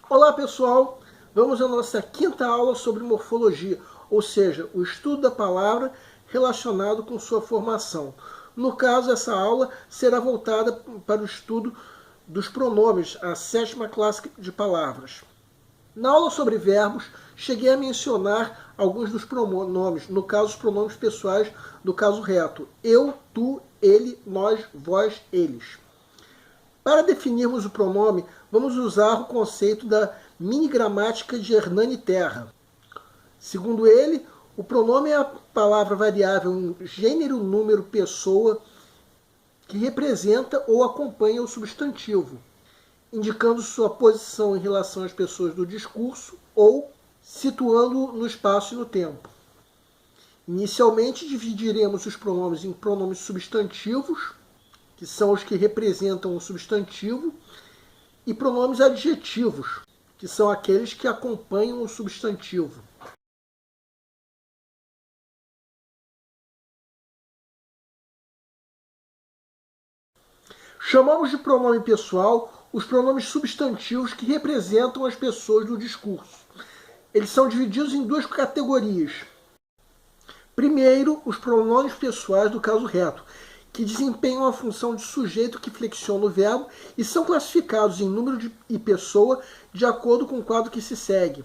Olá pessoal, vamos à nossa quinta aula sobre morfologia, ou seja, o estudo da palavra relacionado com sua formação. No caso, essa aula será voltada para o estudo dos pronomes, a sétima classe de palavras. Na aula sobre verbos, cheguei a mencionar alguns dos pronomes, no caso os pronomes pessoais do caso reto. Eu, tu, ele, nós, vós, eles. Para definirmos o pronome, vamos usar o conceito da mini-gramática de Hernani Terra. Segundo ele, o pronome é a palavra variável em gênero, número, pessoa que representa ou acompanha o substantivo, indicando sua posição em relação às pessoas do discurso ou situando-o no espaço e no tempo. Inicialmente, dividiremos os pronomes em pronomes substantivos, que são os que representam o substantivo, e pronomes adjetivos, que são aqueles que acompanham o substantivo. Chamamos de pronome pessoal os pronomes substantivos que representam as pessoas do discurso. Eles são divididos em duas categorias. Primeiro, os pronomes pessoais do caso reto, que desempenham a função de sujeito que flexiona o verbo e são classificados em número e pessoa de acordo com o quadro que se segue.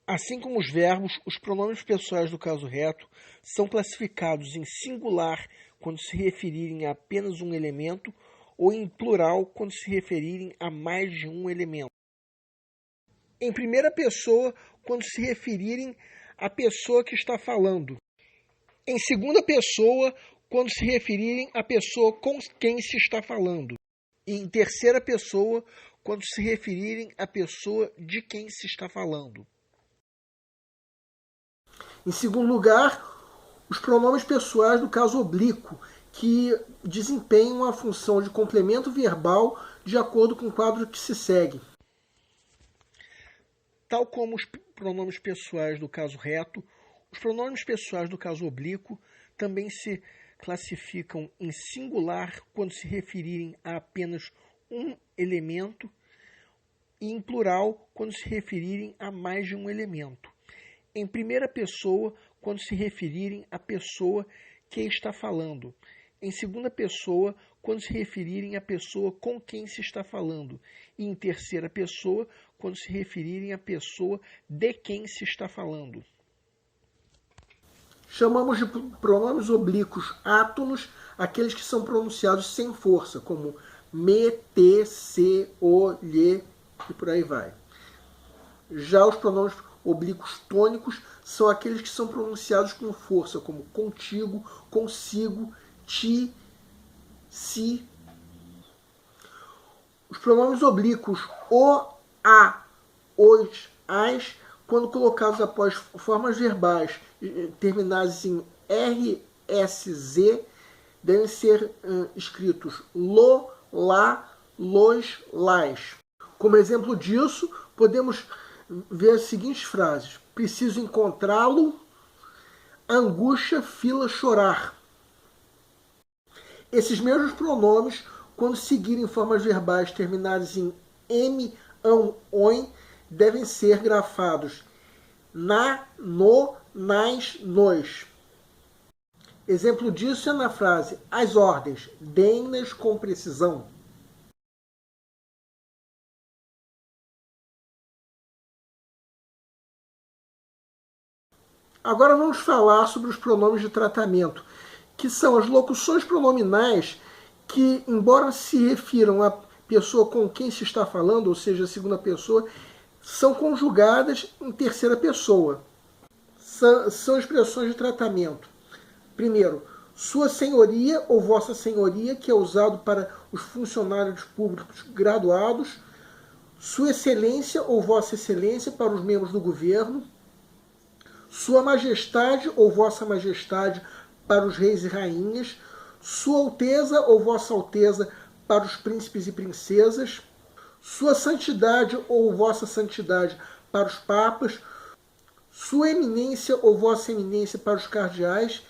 Assim como os verbos, os pronomes pessoais do caso reto são classificados em singular quando se referirem a apenas um elemento ou em plural quando se referirem a mais de um elemento. Em primeira pessoa, quando se referirem à pessoa que está falando. Em segunda pessoa, quando se referirem à pessoa com quem se está falando. E em terceira pessoa, quando se referirem à pessoa de quem se está falando. Em segundo lugar, os pronomes pessoais do caso oblíquo, que desempenham a função de complemento verbal de acordo com o quadro que se segue. Tal como os pronomes pessoais do caso reto, os pronomes pessoais do caso oblíquo também se classificam em singular quando se referirem a apenas um elemento e em plural quando se referirem a mais de um elemento. Em primeira pessoa, quando se referirem à pessoa que está falando. Em segunda pessoa, quando se referirem à pessoa com quem se está falando. E em terceira pessoa, quando se referirem à pessoa de quem se está falando. Chamamos de pronomes oblíquos átonos aqueles que são pronunciados sem força, como me, te, se, o, lhe e por aí vai. Já os pronomes oblíquos tônicos são aqueles que são pronunciados com força, como contigo, consigo, ti, si. Os pronomes oblíquos o, a, os, as, quando colocados após formas verbais terminadas em RSZ, devem ser escritos lo, lá, los, las. Como exemplo disso, podemos ver as seguintes frases. Preciso encontrá-lo, angústia, fila, chorar. Esses mesmos pronomes, quando seguirem formas verbais terminadas em m, ão, oin, devem ser grafados na, no, nas, nos. Exemplo disso é na frase as ordens, deem-nas com precisão. Agora vamos falar sobre os pronomes de tratamento, que são as locuções pronominais que, embora se refiram à pessoa com quem se está falando, ou seja, a segunda pessoa, são conjugadas em terceira pessoa. São expressões de tratamento. Primeiro, sua senhoria ou vossa senhoria, que é usado para os funcionários públicos graduados. Sua excelência ou vossa excelência para os membros do governo. Sua majestade ou vossa majestade para os reis e rainhas. Sua alteza ou vossa alteza para os príncipes e princesas. Sua santidade ou vossa santidade para os papas. Sua eminência ou vossa eminência para os cardeais.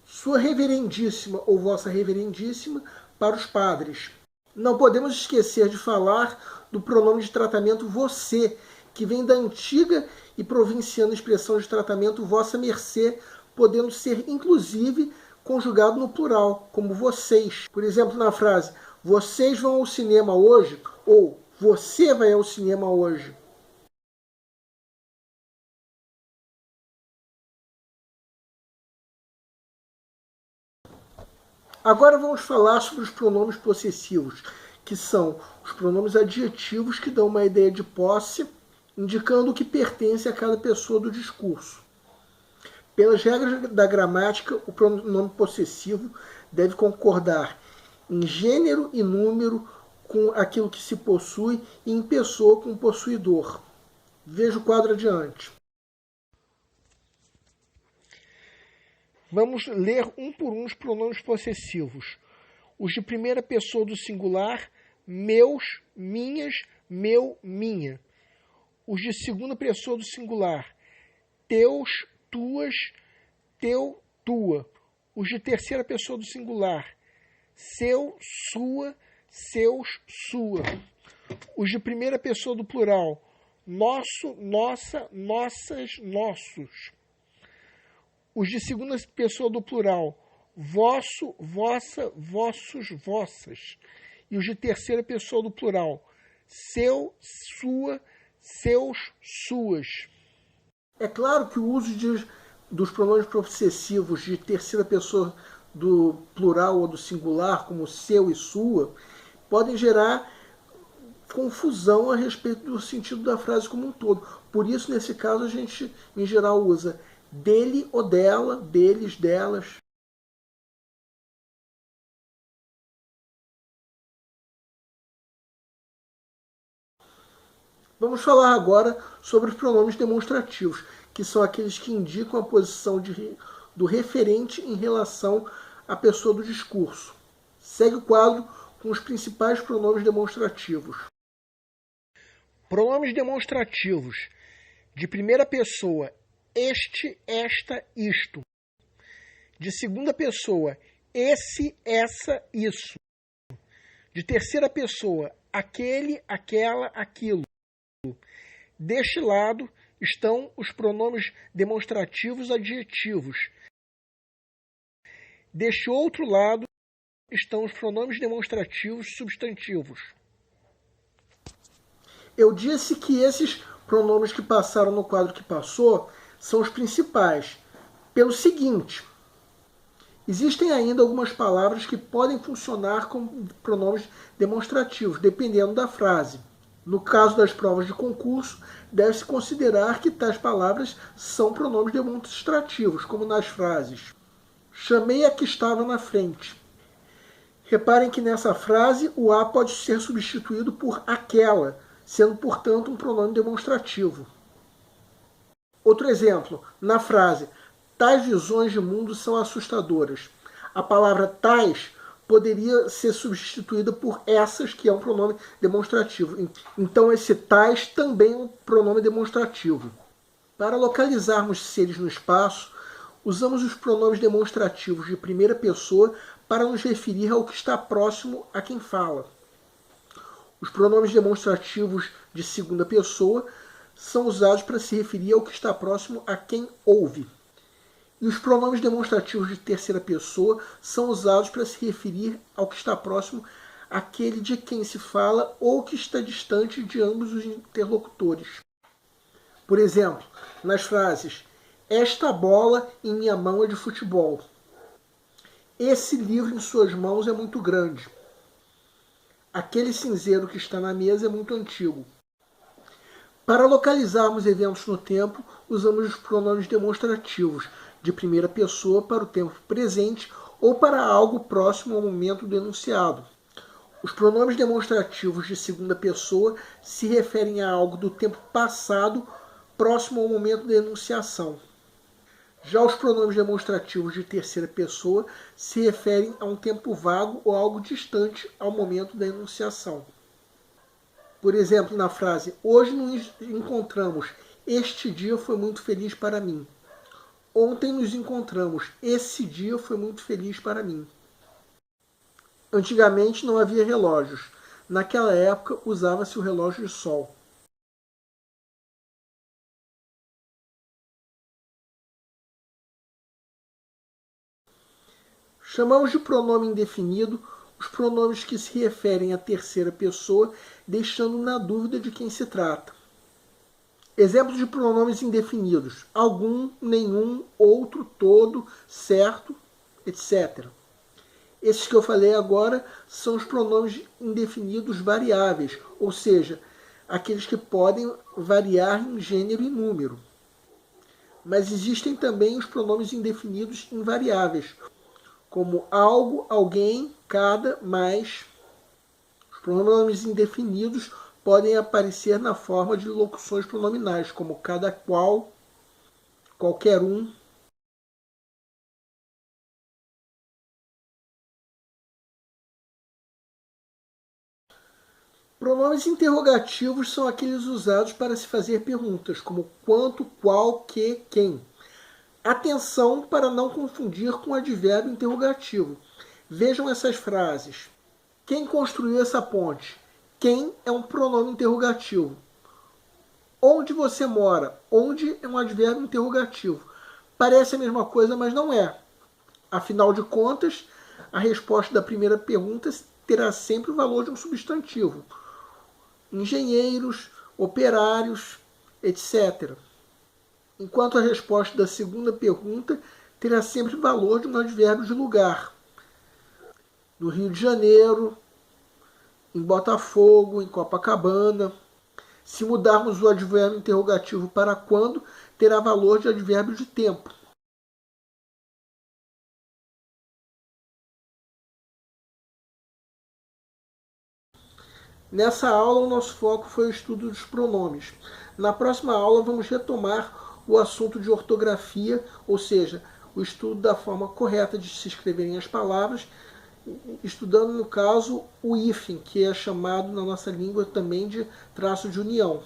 Sua reverendíssima ou vossa reverendíssima para os padres. Não podemos esquecer de falar do pronome de tratamento você, que vem da antiga e provinciana expressão de tratamento vossa mercê, podendo ser inclusive conjugado no plural, como vocês. Por exemplo, na frase vocês vão ao cinema hoje, ou você vai ao cinema hoje. Agora vamos falar sobre os pronomes possessivos, que são os pronomes adjetivos que dão uma ideia de posse, indicando o que pertence a cada pessoa do discurso. Pelas regras da gramática, o pronome possessivo deve concordar em gênero e número com aquilo que se possui e em pessoa com o possuidor. Veja o quadro adiante. Vamos ler um por um os pronomes possessivos. Os de primeira pessoa do singular, meus, minhas, meu, minha. Os de segunda pessoa do singular, teus, tuas, teu, tua. Os de terceira pessoa do singular, seu, sua, seus, sua. Os de primeira pessoa do plural, nosso, nossa, nossas, nossos. Os de segunda pessoa do plural, vosso, vossa, vossos, vossas. E os de terceira pessoa do plural, seu, sua, seus, suas. É claro que o uso dos pronomes possessivos de terceira pessoa do plural ou do singular, como seu e sua, podem gerar confusão a respeito do sentido da frase como um todo. Por isso, nesse caso, a gente, em geral, usa dele ou dela, deles, delas. Vamos falar agora sobre os pronomes demonstrativos, que são aqueles que indicam a posição do referente em relação à pessoa do discurso. Segue o quadro com os principais pronomes demonstrativos. Pronomes demonstrativos de primeira pessoa, este, esta, isto. De segunda pessoa, esse, essa, isso. De terceira pessoa, aquele, aquela, aquilo. Deste lado estão os pronomes demonstrativos adjetivos. Deste outro lado estão os pronomes demonstrativos substantivos. Eu disse que esses pronomes que passaram no quadro que passou são os principais. Pelo seguinte, existem ainda algumas palavras que podem funcionar como pronomes demonstrativos, dependendo da frase. No caso das provas de concurso, deve-se considerar que tais palavras são pronomes demonstrativos, como nas frases chamei a que estava na frente. Reparem que nessa frase o a pode ser substituído por aquela, sendo, portanto, um pronome demonstrativo. Outro exemplo, na frase tais visões de mundo são assustadoras. A palavra tais poderia ser substituída por essas, que é um pronome demonstrativo. Então esse tais também é um pronome demonstrativo. Para localizarmos seres no espaço, usamos os pronomes demonstrativos de primeira pessoa para nos referir ao que está próximo a quem fala. Os pronomes demonstrativos de segunda pessoa são usados para se referir ao que está próximo a quem ouve. E os pronomes demonstrativos de terceira pessoa são usados para se referir ao que está próximo àquele de quem se fala ou que está distante de ambos os interlocutores. Por exemplo, nas frases esta bola em minha mão é de futebol. Esse livro em suas mãos é muito grande. Aquele cinzeiro que está na mesa é muito antigo. Para localizarmos eventos no tempo, usamos os pronomes demonstrativos de primeira pessoa para o tempo presente ou para algo próximo ao momento do enunciado. Os pronomes demonstrativos de segunda pessoa se referem a algo do tempo passado próximo ao momento da enunciação. Já os pronomes demonstrativos de terceira pessoa se referem a um tempo vago ou algo distante ao momento da enunciação. Por exemplo, na frase hoje nos encontramos, este dia foi muito feliz para mim. Ontem nos encontramos, esse dia foi muito feliz para mim. Antigamente não havia relógios. Naquela época usava-se o relógio de sol. Chamamos de pronome indefinido os pronomes que se referem à terceira pessoa, deixando na dúvida de quem se trata. Exemplos de pronomes indefinidos: algum, nenhum, outro, todo, certo, etc. Esses que eu falei agora são os pronomes indefinidos variáveis, ou seja, aqueles que podem variar em gênero e número. Mas existem também os pronomes indefinidos invariáveis, como algo, alguém, cada, mais. Os pronomes indefinidos podem aparecer na forma de locuções pronominais, como cada qual, qualquer um. Pronomes interrogativos são aqueles usados para se fazer perguntas, como quanto, qual, que, quem. Atenção para não confundir com o advérbio interrogativo. Vejam essas frases. Quem construiu essa ponte? Quem é um pronome interrogativo. Onde você mora? Onde é um advérbio interrogativo. Parece a mesma coisa, mas não é. Afinal de contas, a resposta da primeira pergunta terá sempre o valor de um substantivo. Engenheiros, operários, etc. Enquanto a resposta da segunda pergunta terá sempre o valor de um advérbio de lugar. No Rio de Janeiro, em Botafogo, em Copacabana. Se mudarmos o advérbio interrogativo para quando, terá valor de advérbio de tempo. Nessa aula, o nosso foco foi o estudo dos pronomes. Na próxima aula, vamos retomar o assunto de ortografia, ou seja, o estudo da forma correta de se escreverem as palavras, estudando, no caso, o hífen, que é chamado na nossa língua também de traço de união.